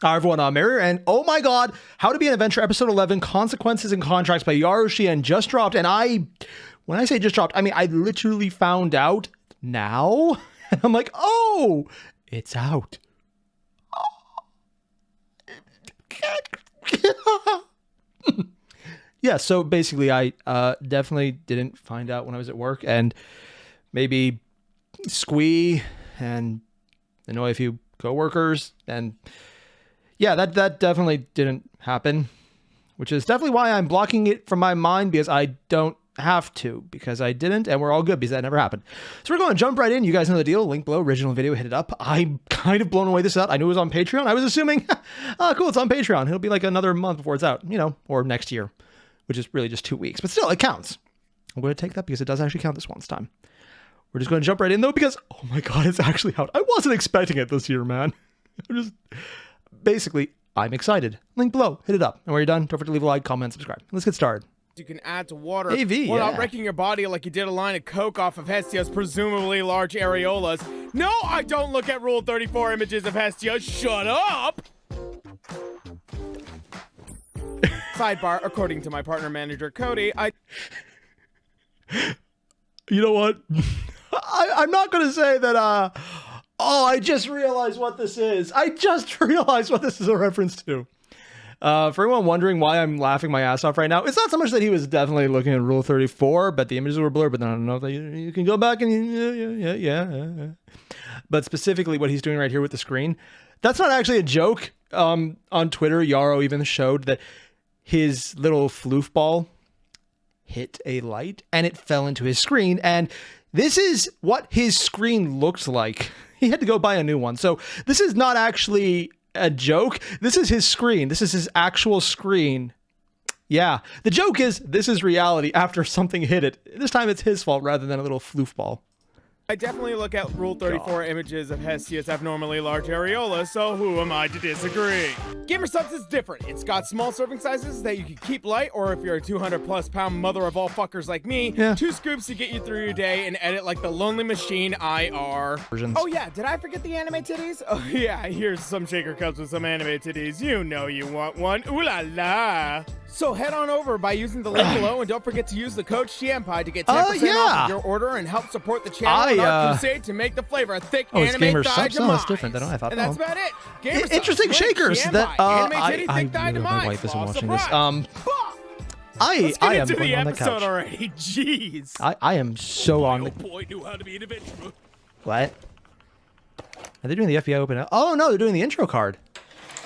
Hi everyone, I'm Airier, and oh my god, How to Be an Adventurer episode 11, Consequences and Contracts by Yaroshi, and just dropped. And when I say just dropped, I mean I literally found out now. And I'm like, oh, it's out. Yeah, so basically I definitely didn't find out when I was at work, and maybe squee and annoy a few coworkers, and yeah, that definitely didn't happen, which is definitely why I'm blocking it from my mind, because I don't have to, because I didn't, and we're all good because that never happened. So we're going to jump right in. You guys know the deal. Link below, original video, hit it up. I'm kind of blown away this out. I knew it was on Patreon. I was assuming, oh, cool, it's on Patreon. It'll be like another month before it's out, you know, or next year, which is really just 2 weeks, but still, it counts. I'm going to take that because it does actually count this one time. We're just going to jump right in though, because, oh my god, it's actually out. I wasn't expecting it this year, man. Basically, I'm excited. Link below, hit it up. And when you're done, don't forget to leave a like, comment, subscribe. Let's get started. You can add to water AV, without yeah. wrecking your body like you did a line of coke off of Hestia's presumably large areolas. No, I don't look at Rule 34 images of Hestia. Shut up! Sidebar, according to my partner manager Cody, You know what? I'm not going to say that, oh, I just realized what this is. I just realized what this is a reference to. For anyone wondering why I'm laughing my ass off right now, it's not so much that he was definitely looking at Rule 34, but the images were blurred, but then I don't know if you can go back and yeah. But specifically what he's doing right here with the screen, that's not actually a joke. On Twitter, Yaro even showed that his little floof ball hit a light and it fell into his screen, and this is what his screen looks like. He had to go buy a new one. So this is not actually a joke. This is his screen. This is his actual screen. Yeah. The joke is this is reality after something hit it. This time it's his fault rather than a little floof ball. I definitely look at Rule 34 images of Hestia's abnormally large areola, so who am I to disagree? Gamer Subs is different. It's got small serving sizes that you can keep light, or if you're a 200+ pound mother of all fuckers like me, 2 scoops to get you through your day and edit like the Lonely Machine IR. Versions. Oh yeah, did I forget the anime titties? Oh yeah, here's some shaker cups with some anime titties. You know you want one. Ooh la la. So head on over by using the link below, and don't forget to use the code SHIAMPI to get 10% off of your order and help support the channel and our crusade to make the flavor a thick anime Gamer thigh Subs? Oh, that's different than I thought. And that's about it. Gamer Subs, interesting link, shakers SHIAMPI, that anime I titty, thick thigh really demise. like this and Lost watching this. surprise. I Let's am get into going the on the episode couch. already. Jeez. I am so on the... boy knew how to be an adventurer. What? Are they doing the FBI open? Oh no, they're doing the intro card.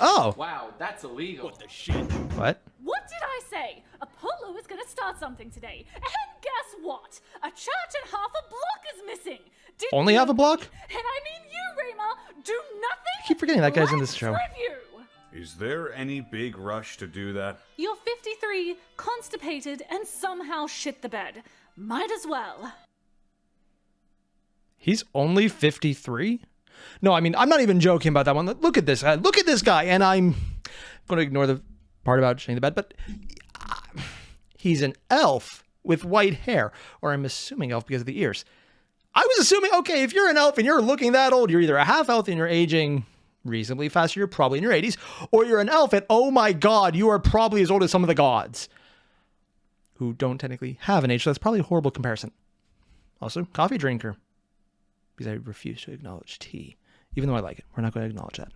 Oh. Wow, that's illegal. What the shit? What? What did I say? Apollo is gonna start something today. And guess what? A church and half a block is missing. Did Only you- half a block? And I mean you, Rayma. Do nothing. I keep forgetting that guy's in this show. Review. Is there any big rush to do that? You're 53, constipated, and somehow shit the bed. Might as well. He's only 53? No, I mean, I'm not even joking about that one. Look at this guy. Look at this guy. And I'm going to ignore the part about shitting the bed, but he's an elf with white hair. Or I'm assuming elf because of the ears. I was assuming, okay, if you're an elf and you're looking that old, you're either a half elf and you're aging reasonably fast, you're probably in your 80s, or you're an elf and oh my god, you are probably as old as some of the gods who don't technically have an age, so that's probably a horrible comparison. Also, coffee drinker, because I refuse to acknowledge tea, even though I like it. We're not going to acknowledge that.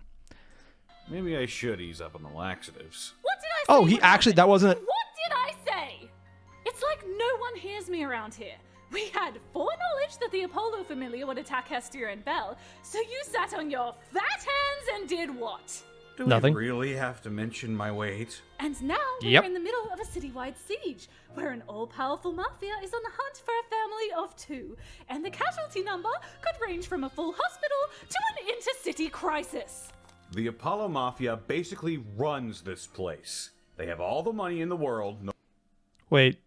Maybe I should ease up on the laxatives. What did I say? Oh, he actually, that wasn't... What did I say? It's like no one hears me around here. We had foreknowledge that the Apollo Familia would attack Hestia and Belle, so you sat on your fat hands and did what? Do Nothing. we really have to mention my weight? And now Yep. we're in the middle of a citywide siege, where an all-powerful mafia is on the hunt for a family of 2, and the casualty number could range from a full hospital to an intercity crisis. The Apollo Mafia basically runs this place. They have all the money in the world. No Wait.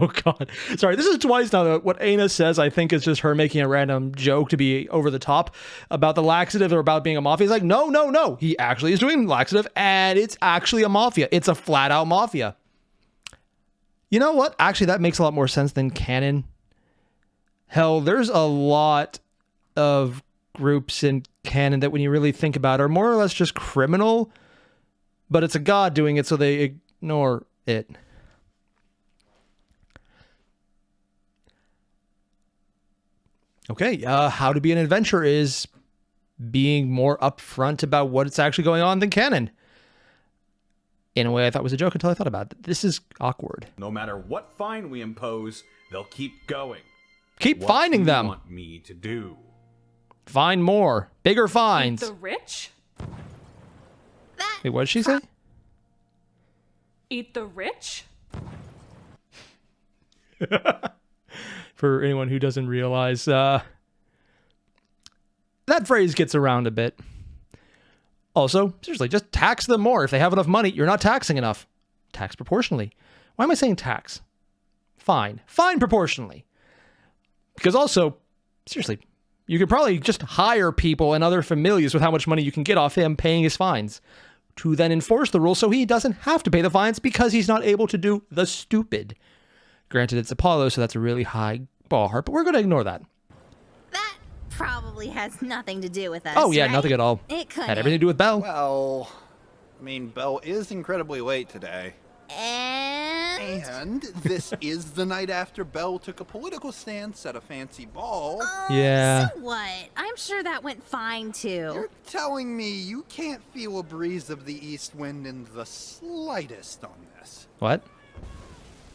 Oh god. Sorry, this is twice now that what Aina says I think is just her making a random joke to be over the top about the laxative or about being a mafia. It's like, no. He actually is doing laxative and it's actually a mafia. It's a flat out mafia. You know what? Actually, that makes a lot more sense than canon. Hell, there's a lot of groups in canon that when you really think about it, are more or less just criminal, but it's a god doing it, so they ignore it. Okay, how to be an adventurer is being more upfront about what's actually going on than canon. In a way I thought was a joke until I thought about it. This is awkward. No matter what fine we impose, they'll keep going. Keep finding them. What do you want me to do? Find more. Bigger fines. Eat the rich? Wait, what did she say? Eat the rich? For anyone who doesn't realize, that phrase gets around a bit. Also, seriously, just tax them more. If they have enough money, you're not taxing enough. Tax proportionally. Why am I saying tax? Fine. Fine proportionally. Because also, seriously, you could probably just hire people and other familiars with how much money you can get off him paying his fines to then enforce the rule so he doesn't have to pay the fines because he's not able to do the stupid. Granted, it's Apollo, so that's a really high bar, but we're going to ignore that. That probably has nothing to do with us. Oh, yeah, right? nothing at all. It could Had everything to do with Belle. Well, I mean, Belle is incredibly late today. And this is the night after Belle took a political stance at a fancy ball. Yeah. So what? I'm sure that went fine too. You're telling me you can't feel a breeze of the east wind in the slightest on this? What?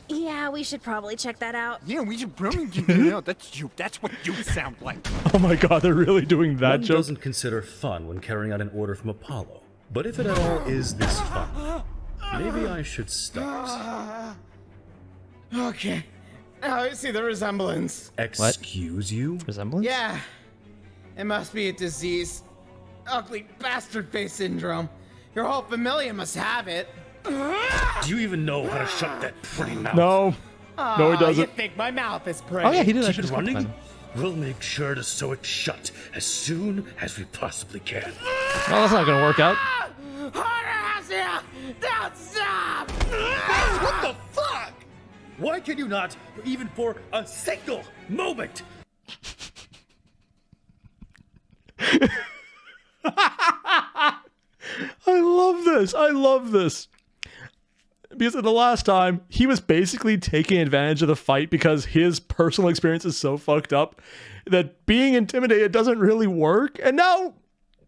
Yeah, we should probably check that out. Yeah, we should probably check it out. That's you. That's what you sound like. Oh my god, they're really doing that One joke? doesn't consider fun when carrying out an order from Apollo. But if it at all is this fun, maybe I should start. Okay. Now I see the resemblance. Excuse you? Resemblance? Yeah. It must be a disease. Ugly bastard face syndrome. Your whole familia must have it. Do you even know how to shut that pretty mouth? No. No, he You doesn't. think my mouth is pretty? Oh yeah, he did. I Keep should it have running? running. We'll make sure to sew it shut as soon as we possibly can. Well, that's not going to work out. Harder, Hestia! Don't stop! What the fuck? Why can you not, even for a single moment? I love this. I love this. Because the last time, he was basically taking advantage of the fight because his personal experience is so fucked up that being intimidated doesn't really work. And now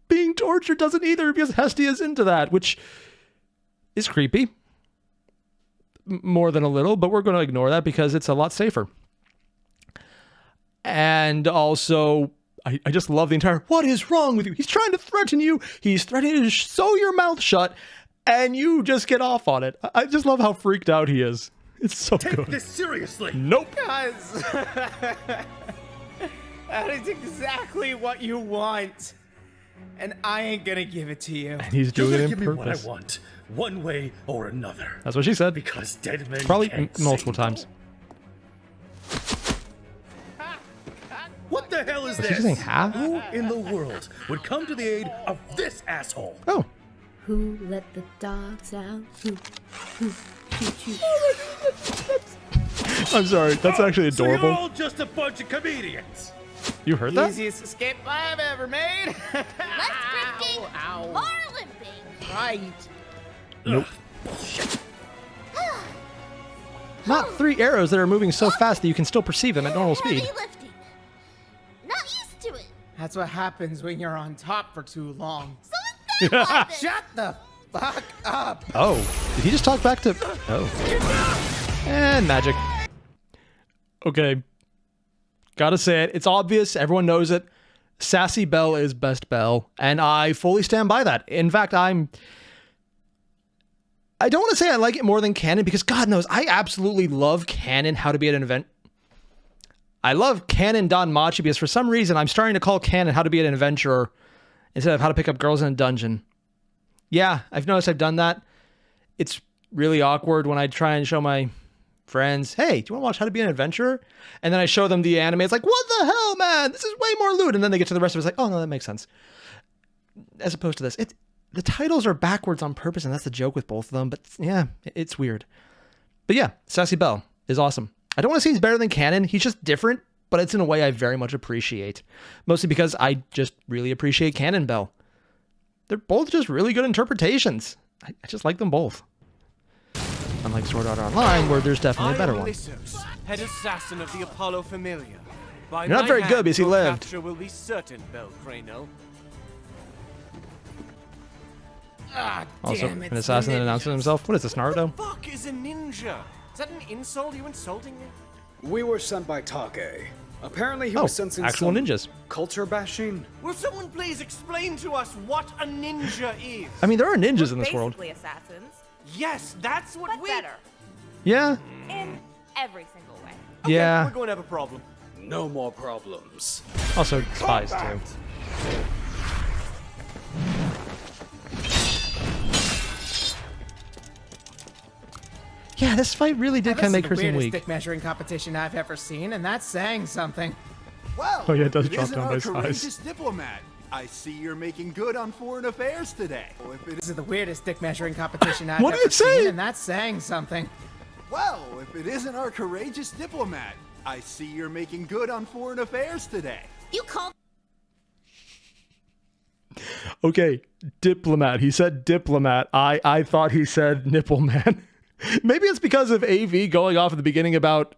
being tortured doesn't either because Hestia is into that, which is creepy. More than a little, but we're going to ignore that because it's a lot safer. And also, I just love the entire, what is wrong with you? He's trying to threaten you. He's threatening to sew your mouth shut. And you just get off on it. I just love how freaked out he is. It's so Take good. this seriously. Nope. Guys, that is exactly what you want. And I ain't gonna give it to you. And he's You're doing gonna it give on me what I purpose. want, one way or another. That's what she said. Because dead men Probably can't multiple say no. times. What the hell is Was she this? saying half? Who in the world would come to the aid of this asshole? Oh. who let the dogs out? Who? I'm sorry. That's actually So you're adorable. all just a bunch of comedians. You heard that? Easiest escape I've ever made. Less drifting, Ow. more limping. Right. Nope. Not 3 arrows that are moving so fast that you can still perceive them at normal speed. Heavy lifting. Not used to it. That's what happens when you're on top for too long. Someone said about Shut the fuck up. Oh. Did he just talk back to... Oh. And magic. Okay. Gotta say it. It's obvious. Everyone knows it. Sassy Belle is best Belle. And I fully stand by that. In fact, I don't want to say I like it more than canon because God knows I absolutely love canon How to Be at an Event. I love canon Don Machi because for some reason I'm starting to call canon How to Be an Adventurer instead of How to Pick Up Girls in a Dungeon. Yeah, I've noticed I've done that. It's really awkward when I try and show my friends, hey, do you want to watch How to Be an Adventurer? And then I show them the anime. It's like, what the hell, man? This is way more lewd. And then they get to the rest of it. It's like, oh, no, that makes sense. As opposed to this. The titles are backwards on purpose, and that's the joke with both of them. But yeah, it's weird. But yeah, Sassy Belle is awesome. I don't want to say he's better than canon. He's just different but it's in a way I very much appreciate. Mostly because I just really appreciate Canon Bell. They're both just really good interpretations. I just like them both. Unlike Sword Art Online, where there's definitely a better one. Head assassin of the Apollo Familia. By You're not my very hand, good because he your lived. capture will be certain, Bell Crano. Also, an assassin that announces himself. What is this, Naruto? Fuck is a ninja? Is that an insult? You insulting me? We were sent by Take. Apparently he Oh, was sensing actual some ninjas. culture bashing. Will someone please explain to us what a ninja is? I mean, there are ninjas in this world. Basically assassins, Yes, that's what but we... better Yeah. in every single way. Okay, Yeah. we're going to have a problem. No more problems. Also, spies, too. Yeah, this fight really did kind of make her seem weak. Stick measuring competition I've ever seen, and that's saying something. Well, Oh, yeah, it does if drop isn't down our by size. courageous diplomat. I see you're making good on foreign affairs today. This is the weirdest stick measuring competition I've What ever did it say? seen, and that's saying something. Well, if it isn't our courageous diplomat, I see you're making good on foreign affairs today. You called Okay, diplomat. He said diplomat. I thought he said nipple man. Maybe it's because of AV going off at the beginning about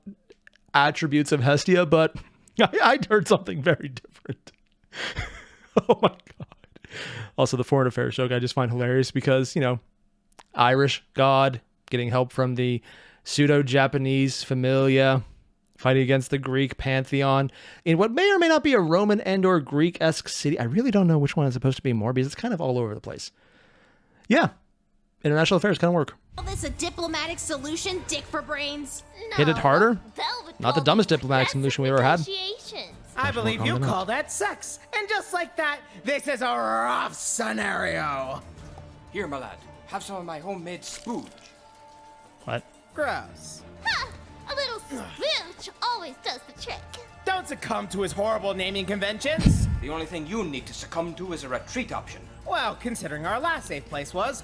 attributes of Hestia, but I heard something very different. Oh my god. Also, the foreign affairs joke I just find hilarious because, you know, Irish god getting help from the pseudo-Japanese Familia, fighting against the Greek pantheon in what may or may not be a Roman and or Greek-esque city. I really don't know which one is supposed to be more because it's kind of all over the place. Yeah, international affairs kind of work. this a diplomatic solution, dick for brains? No, Hit it harder? Velvet Not the called dumbest it diplomatic solution we ever had. negotiations. I believe you calm down. call that sex. And just like that, this is a rough scenario. Here, my lad, have some of my homemade spooge. What? Gross. Ha! A little smooch always does the trick. Don't succumb to his horrible naming conventions. The only thing you need to succumb to is a retreat option. Well, considering our last safe place was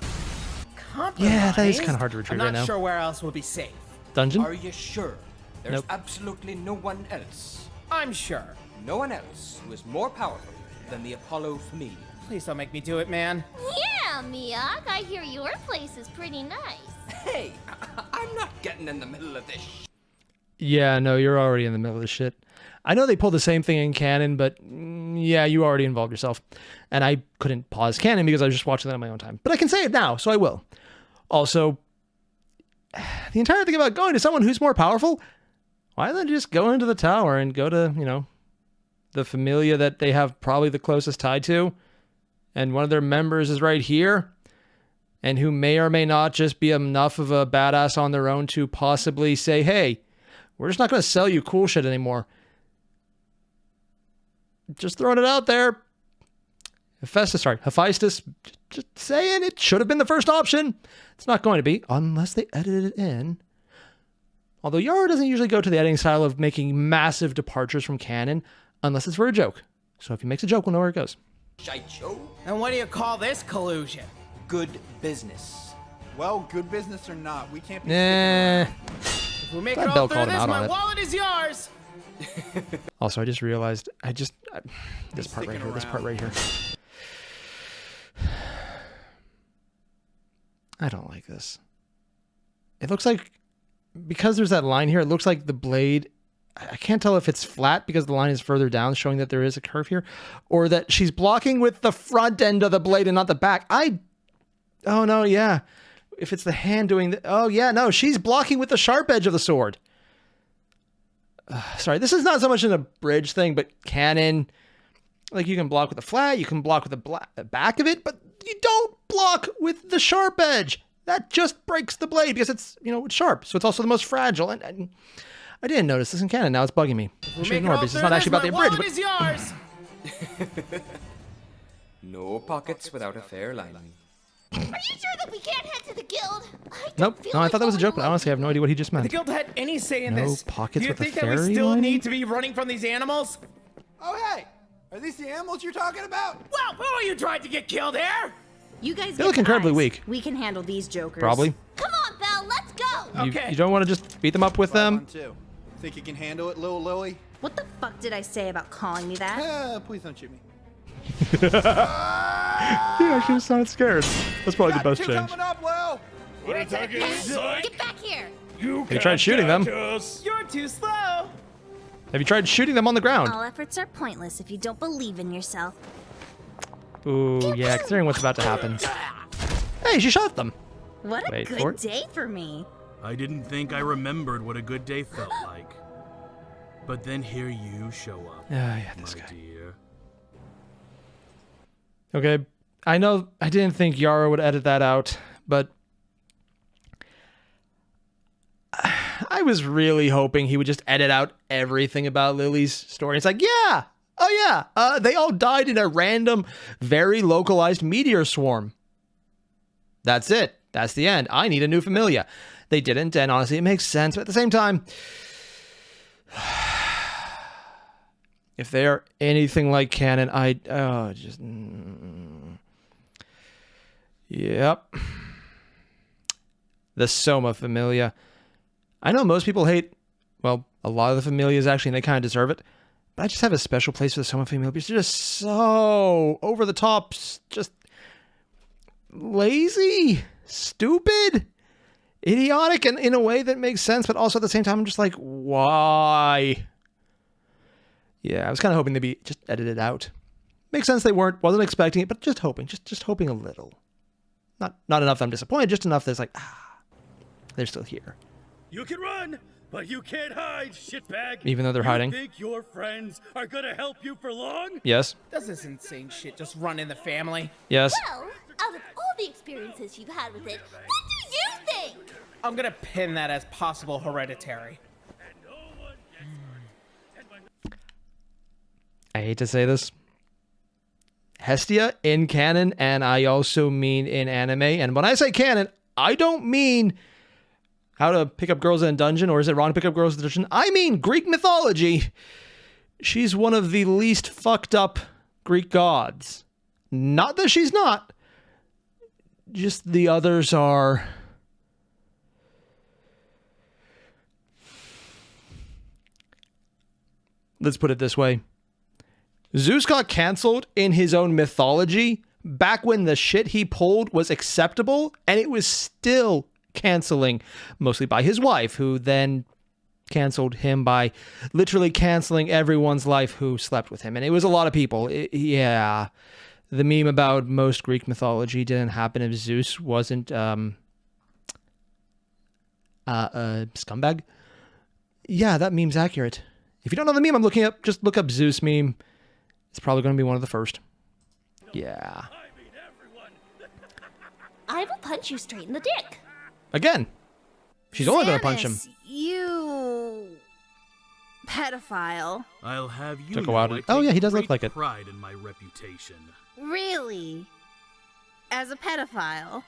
compromised, Yeah, that is kind of hard to retrieve I'm right not now. sure where else will be safe. Dungeon? Are you sure? There's Nope. absolutely no one else. I'm sure. No one else who is more powerful than the Apollo Familia. Please don't make me do it, man. Yeah, Miak, I hear your place is pretty nice. Hey, I'm not getting in the middle of this. Yeah, no, you're already in the middle of the shit. I know they pulled the same thing in canon, but yeah, you already involved yourself. And I couldn't pause canon because I was just watching that on my own time. But I can say it now, so I will. Also, the entire thing about going to someone who's more powerful, why don't they just go into the tower and go to, you know, the Familia that they have probably the closest tie to, and one of their members is right here, and who may or may not just be enough of a badass on their own to possibly say, hey, we're just not going to sell you cool shit anymore. Just throwing it out there. Hephaestus, just saying it should have been the first option. It's not going to be, unless they edited it in. Although Yara doesn't usually go to the editing style of making massive departures from canon, unless it's for a joke. So if he makes a joke, we'll know where it goes. Shite show? And what do you call this collusion? Good business. Well, good business or not, we can't be Nah. If we make Glad it Bell all through called him this, out on my it. wallet is yours. Also, I just realized, this part right here, this part right here. I don't like this. It looks like, because there's that line here, it looks like the blade, I can't tell if it's flat because the line is further down, showing that there is a curve here, or that she's blocking with the front end of the blade and not the back. Oh no, yeah. If it's the hand doing the, oh yeah, no, she's blocking with the sharp edge of the sword. Sorry, this is not so much an abridged thing, but canon, like you can block with the flat, you can block with the back of it, but you don't block with the sharp edge. That just breaks the blade because it's, you know, it's sharp. So it's also the most fragile. And I didn't notice this in canon. Now it's bugging me. I should ignore it because it's not actually about the abridged. Wallet is yours. No pockets without a fair lining. Are you sure that we can't head to the guild? Nope. No, I thought that was a joke, but I honestly have no idea what he just The meant. guild had any say in No this? pockets Do you with a think that we fairy still lining? need to be running from these animals? Oh, hey! Are these the animals you're talking about? Well, who are you trying to get killed here? You guys They get look the incredibly eyes. weak. We can handle these jokers. Probably. Come on, Belle, let's go. You, Okay. you don't want to just beat them up with them? Too. Think you can handle it, little Lily? What the fuck did I say about calling me that? Please don't shoot me. He actually sounded scared. That's probably the best change. Coming up, Lil. Get back here! Have you tried shooting them? You're too slow. Have you tried shooting them on the ground? All efforts are pointless if you don't believe in yourself. Ooh, yeah, considering what's about to happen. Hey, she shot them. What a Wait for good it. day for me. I didn't think I remembered what a good day felt like. But then here you show up, Yeah, this my guy. dear. Okay, I know I didn't think Yara would edit that out, but I was really hoping he would just edit out everything about Lily's story. It's like, yeah, oh yeah, they all died in a random, very localized meteor swarm. That's it. That's the end. I need a new familia. They didn't, and honestly, it makes sense, but at the same time, if they are anything like canon, Yep. The Soma Familia. I know most people hate, well, a lot of the Familias actually, and they kind of deserve it, but I just have a special place for the Soma Familia because they're just so over the top, just lazy, stupid, idiotic, and in a way that makes sense, but also at the same time, I'm just like, why? Yeah, I was kind of hoping they'd be just edited out. Makes sense they weren't, wasn't expecting it, but just hoping, just hoping a little. Not enough that I'm disappointed, just enough that's like, they're still here. You can run, but you can't hide, shitbag. Even though they're hiding. You think your friends are gonna help you for long? Yes. Does this insane shit just run in the family? Yes. Well, out of all the experiences you've had with it, what do you think? I'm gonna pin that as possible hereditary. I hate to say this. Hestia in canon, and I also mean in anime. And when I say canon, I don't mean how to pick up girls in a dungeon, or is it wrong to pick up girls in a dungeon? I mean Greek mythology. She's one of the least fucked up Greek gods. Not that she's not. Just the others are... Let's put it this way. Zeus got canceled in his own mythology back when the shit he pulled was acceptable, and it was still canceling, mostly by his wife, who then canceled him by literally canceling everyone's life who slept with him. And it was a lot of people. Yeah. The meme about most Greek mythology didn't happen if Zeus wasn't a scumbag. Yeah, that meme's accurate. If you don't know the meme I'm looking up, just look up Zeus meme. It's probably going to be one of the first. Yeah. I will punch you straight in the dick. Again. She's only going to punch him. Samus, you... pedophile. I'll have you Took a know while to... I Oh yeah, he take does look great like it. pride in my reputation. Really? As a pedophile?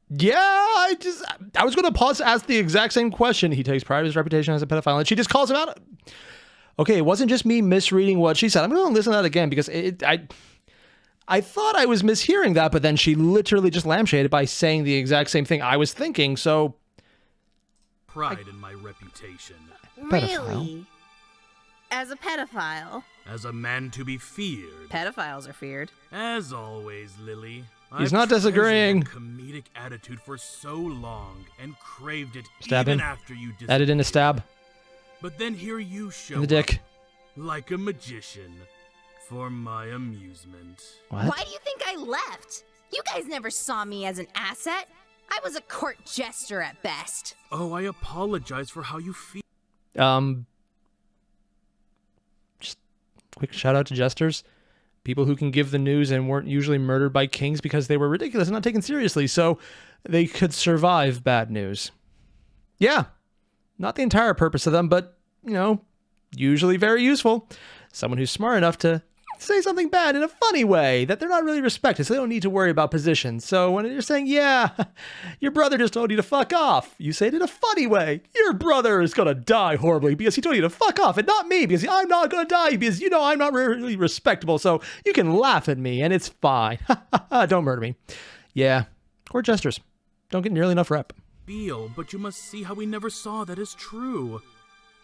Yeah, I was going to pause to ask the exact same question. He takes pride in his reputation as a pedophile, and she just calls him out. Okay, it wasn't just me misreading what she said. I'm going to listen to that again because I thought I was mishearing that, but then she literally just lampshaded by saying the exact same thing I was thinking, so... Pride in my reputation. Really? As a pedophile? As a man to be feared. Pedophiles are feared. As always, Lily. He's not disagreeing. I've treasured a comedic attitude for so long and craved it Stab even him. after you disappeared. Edit in a stab. But then here you show In the dick. up, like a magician, for my amusement. What? Why do you think I left? You guys never saw me as an asset. I was a court jester at best. Oh, I apologize for how you feel. Just quick shout out to jesters. People who can give the news and weren't usually murdered by kings because they were ridiculous and not taken seriously, so they could survive bad news. Yeah, not the entire purpose of them, but, you know, usually very useful. Someone who's smart enough to say something bad in a funny way that they're not really respected, so they don't need to worry about position. So when you're saying, yeah, your brother just told you to fuck off, you say it in a funny way. Your brother is going to die horribly because he told you to fuck off, and not me, because I'm not going to die because, you know, I'm not really respectable, so you can laugh at me, and it's fine. Don't murder me. Yeah, court jesters don't get nearly enough rep. But you must see how we never saw that as true.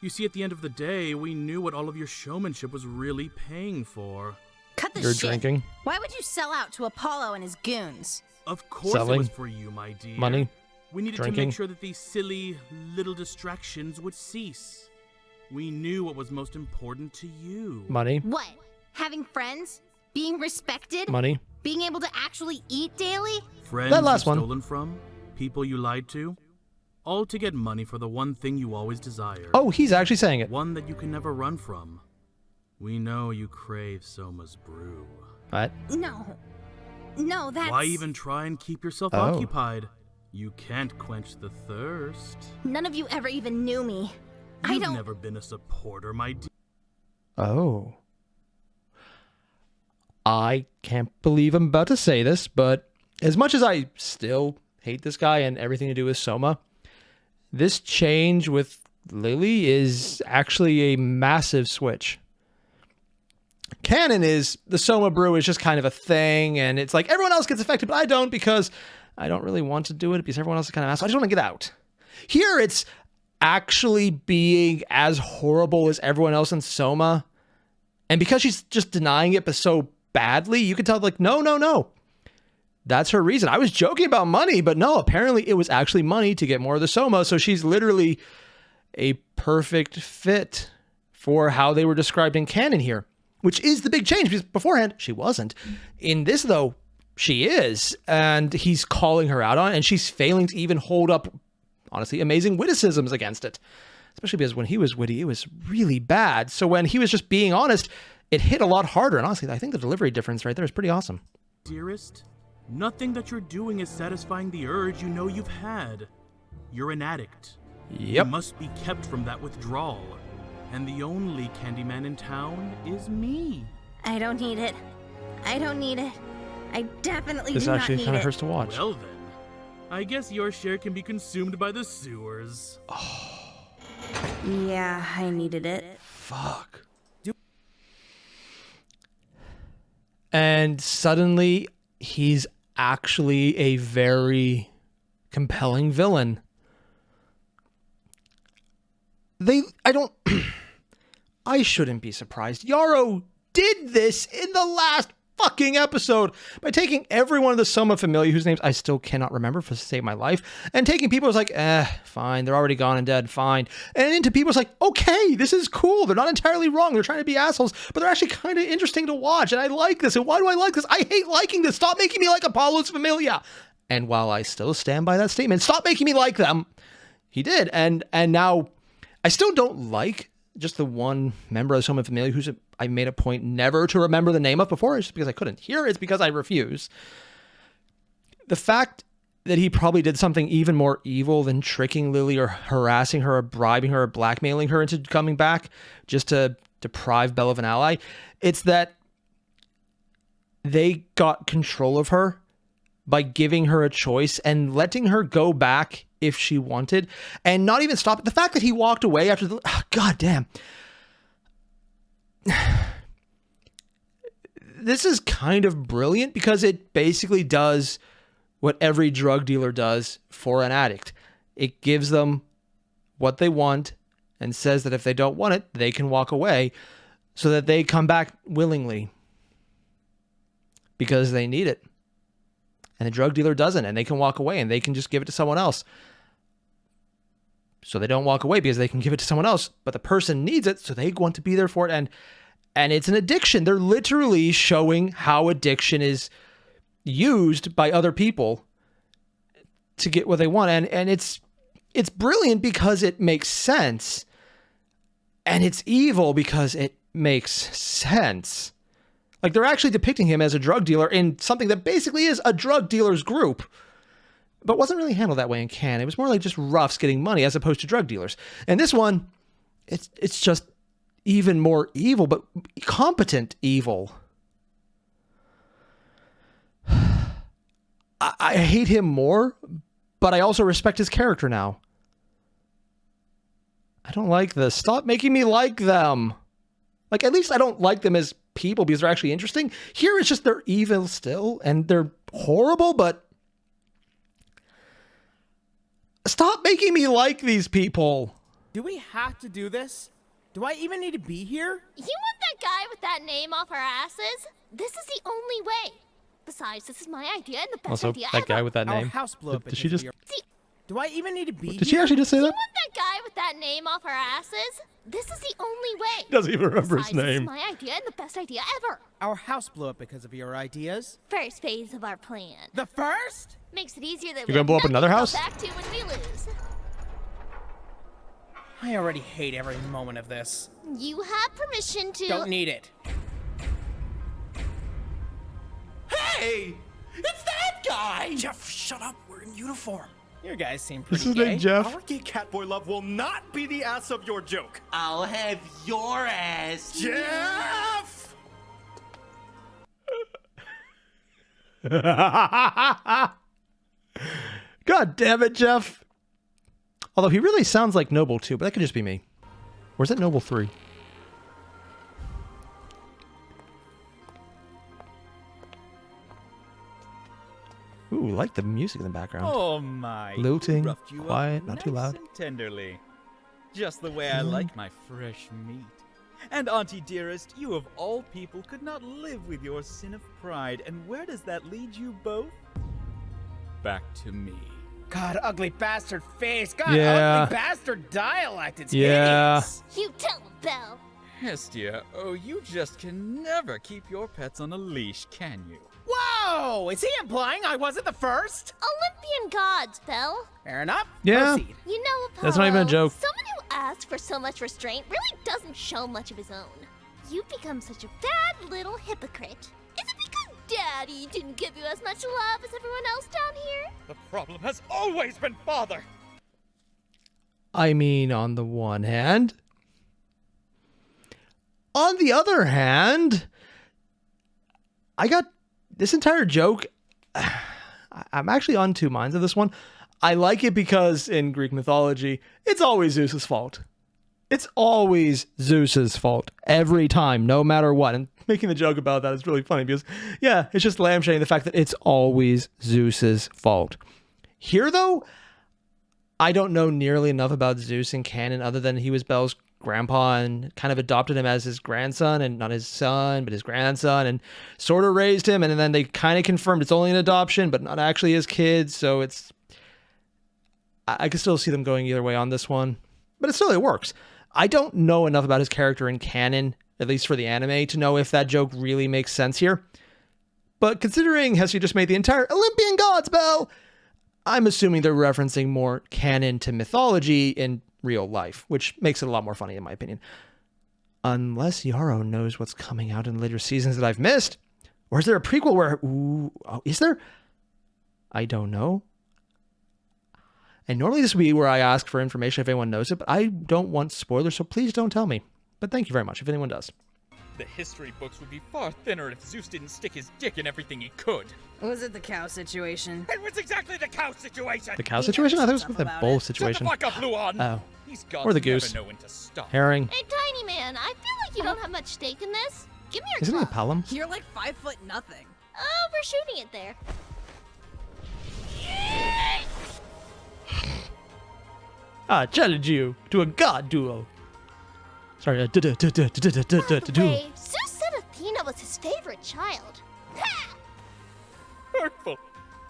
You see, at the end of the day, we knew what all of your showmanship was really paying for. Cut the You're shit. drinking. Why would you sell out to Apollo and his goons? Of course Selling. it was for you, my dear. Money. We needed to Drinking. make sure that these silly little distractions would cease. We knew what was most important to you. Money. What? Having friends? Being respected? Money. Being able to actually eat daily? Friends That last you've one. stolen from, people you lied to, all to get money for the one thing you always desired. Oh, he's actually saying it. One that you can never run from. We know you crave Soma's brew. What? No, that's... Why even try and keep yourself Oh. occupied? You can't quench the thirst. None of you ever even knew me. You've never been a supporter, my dear. Oh. I can't believe I'm about to say this, but as much as I still hate this guy and everything to do with Soma, this change with Lily is actually a massive switch. Canon is the Soma brew is just kind of a thing, and it's like everyone else gets affected, but I don't because I don't really want to do it because everyone else is kind of asshole. I just want to get out. Here, it's actually being as horrible as everyone else in Soma, and because she's just denying it, but so badly, you can tell, like, no. That's her reason. I was joking about money, but no, apparently it was actually money to get more of the Soma, so she's literally a perfect fit for how they were described in canon here, which is the big change, because beforehand, she wasn't. In this, though, she is, and he's calling her out on it, and she's failing to even hold up, honestly, amazing witticisms against it, especially because when he was witty, it was really bad. So when he was just being honest, it hit a lot harder, and honestly, I think the delivery difference right there is pretty awesome. Dearest, nothing that you're doing is satisfying the urge you know you've had. You're an addict. Yep. You must be kept from that withdrawal. And the only Candyman in town is me. I don't need it. I don't need it. I definitely This do not actually need kind of it. hurts to watch. Well then, I guess your share can be consumed by the sewers. Yeah, I needed it. Fuck. And suddenly, he's actually a very compelling villain. I shouldn't be surprised. Yarrow did this in the last fucking episode by taking every one of the Soma Familia, whose names I still cannot remember for to save my life, and taking people who's like, fine, they're already gone and dead, fine. And into people who's like, okay, this is cool. They're not entirely wrong. They're trying to be assholes, but they're actually kind of interesting to watch. And I like this. And why do I like this? I hate liking this. Stop making me like Apollo's Familia. And while I still stand by that statement, stop making me like them. He did. And now I still don't like just the one member of the Soma Familia who's I made a point never to remember the name of before. It's just because I couldn't. Here it's because I refuse. The fact that he probably did something even more evil than tricking Lily or harassing her or bribing her or blackmailing her into coming back just to deprive Belle of an ally, it's that they got control of her by giving her a choice and letting her go back if she wanted and not even stop it. The fact that he walked away after the... Oh, God damn. This is kind of brilliant because it basically does what every drug dealer does for an addict. It gives them what they want and says that if they don't want it, they can walk away so that they come back willingly because they need it. And the drug dealer doesn't, and they can walk away and they can just give it to someone else. So they don't walk away because they can give it to someone else, but the person needs it, so they want to be there for it. And it's an addiction. They're literally showing how addiction is used by other people to get what they want. And it's brilliant because it makes sense. And it's evil because it makes sense. Like, they're actually depicting him as a drug dealer in something that basically is a drug dealer's group, but wasn't really handled that way in canon. It was more like just roughs getting money as opposed to drug dealers. And this one, it's just even more evil, but competent evil. I hate him more, but I also respect his character now. I don't like this. Stop making me like them. Like, at least I don't like them as people because they're actually interesting. Here it's just they're evil still and they're horrible, but stop making me like these people. Do we have to do this? Do I even need to be here? You want that guy with that name off our asses? This is the only way. Besides, this is my idea and the best Also, idea that ever. guy with that Our name. house blew up. Did she just? Do I even need to be here? Did she actually just say You that? want that guy with that name off our asses? This is the only way. He doesn't even remember his Besides, this is name. my idea and the best idea ever. Our house blew up because of your ideas. First phase of our plan. The first? Makes it easier that You're gonna blow up another house? Back to when we lose. I already hate every moment of this. You have permission to. Don't need it. Hey! It's that guy! Jeff, shut up. We're in uniform. You guys seem This pretty is named gay. Jeff. Our gay catboy love will not be the ass of your joke. I'll have your ass. Jeff! God damn it, Jeff. Although he really sounds like Noble 2, but that could just be me. Where's that Noble 3? Ooh, like the music in the background. Oh my. Lilting, Roughed you up quiet, not too nice loud. and tenderly. Just the way I like my fresh meat. And Auntie dearest, you of all people could not live with your sin of pride. And where does that lead you both? Back to me. God, ugly bastard face. God, Yeah. ugly bastard dialect. It's Yeah. hideous. You tell him, Belle. Hestia, oh, you just can never keep your pets on a leash, can you? Whoa! Is he implying I wasn't the first? Olympian gods, Belle. Fair enough. Yeah. Proceed. You know, Apollo, That's not even a joke. Someone who asks for so much restraint really doesn't show much of his own. You've become such a bad little hypocrite. Is it because Daddy didn't give you as much love as everyone else down here? The problem has always been father. I mean, on the one hand. On the other hand, I got this entire joke. I'm actually on two minds of this one. I like it because in Greek mythology, it's always Zeus's fault. It's always Zeus's fault every time, no matter what. And making the joke about that is really funny because, yeah, it's just lampshading the fact that it's always Zeus's fault. Here, though, I don't know nearly enough about Zeus in canon other than he was Belle's grandpa and kind of adopted him as his grandson and not his son, but his grandson, and sort of raised him. And then they kind of confirmed it's only an adoption, but not actually his kid. So it's, I can still see them going either way on this one, but it still works. I don't know enough about his character in canon, at least for the anime, to know if that joke really makes sense here. But considering Hestia just made the entire Olympian gods Belle, I'm assuming they're referencing more canon to mythology in real life, which makes it a lot more funny in my opinion. Unless Yarrow knows what's coming out in later seasons that I've missed. Or is there a prequel where... Ooh, oh, is there? I don't know. And normally this would be where I ask for information if anyone knows it, but I don't want spoilers, so please don't tell me. But thank you very much if anyone does. The history books would be far thinner if Zeus didn't stick his dick in everything he could. Was it the cow situation? It was exactly the cow situation! The cow situation? I thought it was with the bull Shut situation. the fuck up, Luan! Oh. These gods Or the never goose. know when to stop. Herring. Hey, Tiny Man, I feel like you don't have much stake in this. Give me your Isn't he a club. Pelham? You're like 5 foot nothing. Oh, we're shooting it there. I challenge you to a god duel. Sorry, duel. Wait, Zeus said Athena was his favorite child. Ha! Hurtful.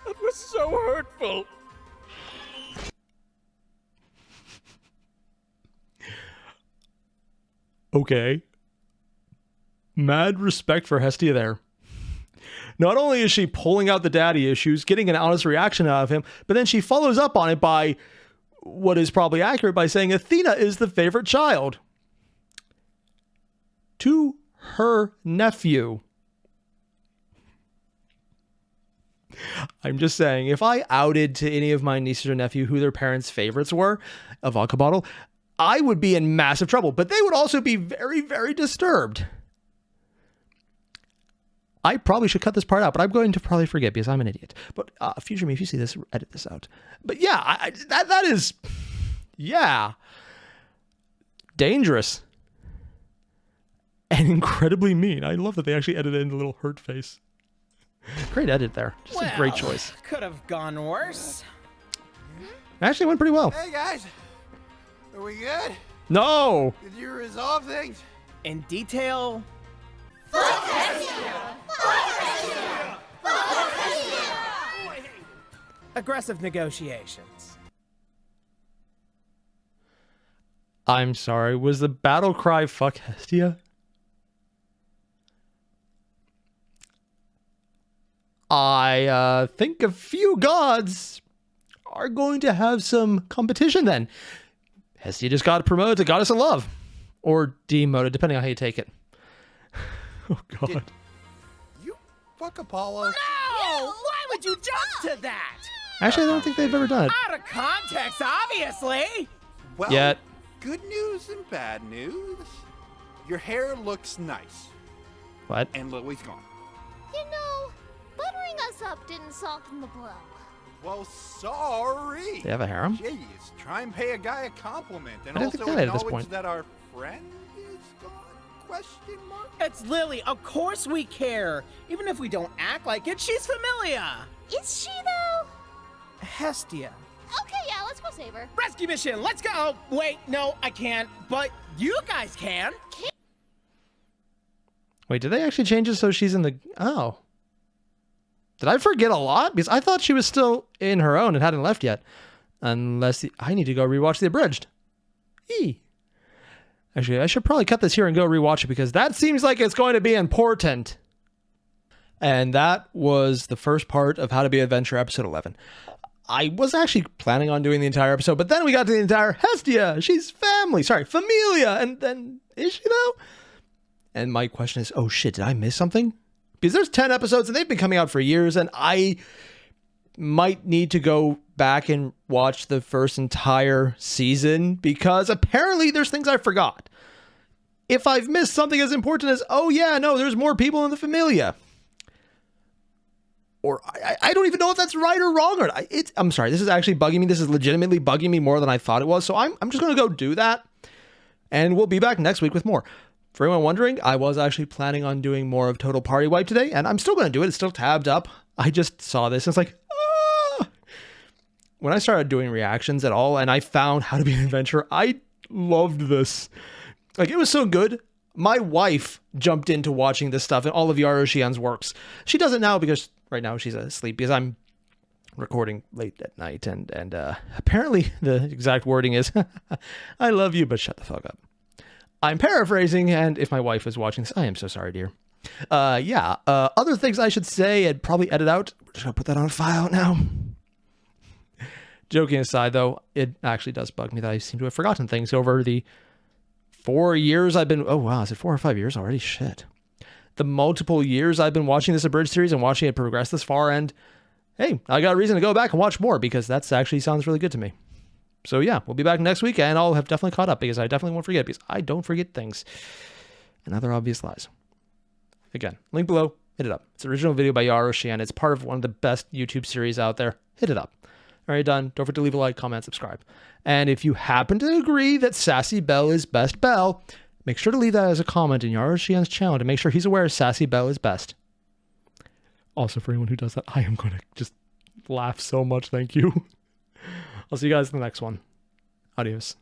That was so hurtful. Okay. Mad respect for Hestia there. Not only is she pulling out the daddy issues, getting an honest reaction out of him, but then she follows up on it by what is probably accurate by saying Athena is the favorite child. To her nephew. I'm just saying, if I outed to any of my nieces or nephew who their parents' favorites were, a vodka bottle, I would be in massive trouble, but they would also be very, very disturbed. I probably should cut this part out, but I'm going to probably forget because I'm an idiot. But future me, if you see this, edit this out. But yeah, that is, yeah, dangerous and incredibly mean. I love that they actually edited in the little hurt face. Great edit there. Just a great choice. Could have gone worse. Actually went pretty well. Hey guys, Are we good? No! Did you resolve things? In detail? Aggressive negotiations. I'm sorry, was the battle cry fuck Hestia? I think a few gods are going to have some competition then. Hestia just got promoted to Goddess of Love. Or demoted, depending on how you take it. Oh, God. Fuck Apollo. No! Why would you jump to that? Actually, I don't think they've ever done it. Out of context, obviously! Well, Yet. Good news and bad news. Your hair looks nice. What? And Lily's gone. You know, buttering us up didn't soften the blow. Well, sorry. They have a harem? Jeez, try and pay a guy a compliment and I didn't think also that at this acknowledge point. that our friend is gone? Question mark? It's Lily. Of course we care. Even if we don't act like it, she's Familia. Is she, though? Hestia. Okay, yeah, let's go save her. Rescue mission, let's go. Oh, wait, no, I can't. But you guys can. Wait, did they actually change it so she's in the... Oh. Did I forget a lot? Because I thought she was still in her own and hadn't left yet. Unless... I need to go rewatch the abridged. Actually, I should probably cut this here and go rewatch it because that seems like it's going to be important. And that was the first part of How to Be an Adventurer, episode 11. I was actually planning on doing the entire episode, but then we got to the entire Hestia. She's Familia. And then, is she though? And my question is, oh shit, did I miss something? Because there's 10 episodes and they've been coming out for years, and I might need to go back and watch the first entire season because apparently there's things I forgot. If I've missed something as important as, oh yeah, no, there's more people in the Familia. Or I don't even know if that's right or wrong. Or I'm sorry, this is actually bugging me. This is legitimately bugging me more than I thought it was. So I'm just going to go do that. And we'll be back next week with more. For anyone wondering, I was actually planning on doing more of Total Party Wipe today, and I'm still going to do it. It's still tabbed up. I just saw this, and it's like, ah! When I started doing reactions at all, and I found How to Be an Adventurer, I loved this. Like, it was so good. My wife jumped into watching this stuff and all of Yaro Shian's works. She does it now because right now she's asleep because I'm recording late at night, and apparently the exact wording is, I love you, but shut the fuck up. I'm paraphrasing, and if my wife is watching this, I am so sorry, dear. Other things I should say and probably edit out. We're just going to put that on file now. Joking aside, though, it actually does bug me that I seem to have forgotten things over the 4 years I've been... Oh, wow, is it 4 or 5 years already? Shit. The multiple years I've been watching this abridged series and watching it progress this far, and hey, I got a reason to go back and watch more because that actually sounds really good to me. So yeah, we'll be back next week, and I'll have definitely caught up because I definitely won't forget, because I don't forget things. And other obvious lies. Again, link below, hit it up. It's an original video by Yaro Shian. It's part of one of the best YouTube series out there. Hit it up. All right, done. Don't forget to leave a like, comment, subscribe. And if you happen to agree that Sassy Belle is best Belle, make sure to leave that as a comment in Yaro Shian's channel to make sure he's aware Sassy Belle is best. Also, for anyone who does that, I am going to just laugh so much. Thank you. I'll see you guys in the next one. Adios.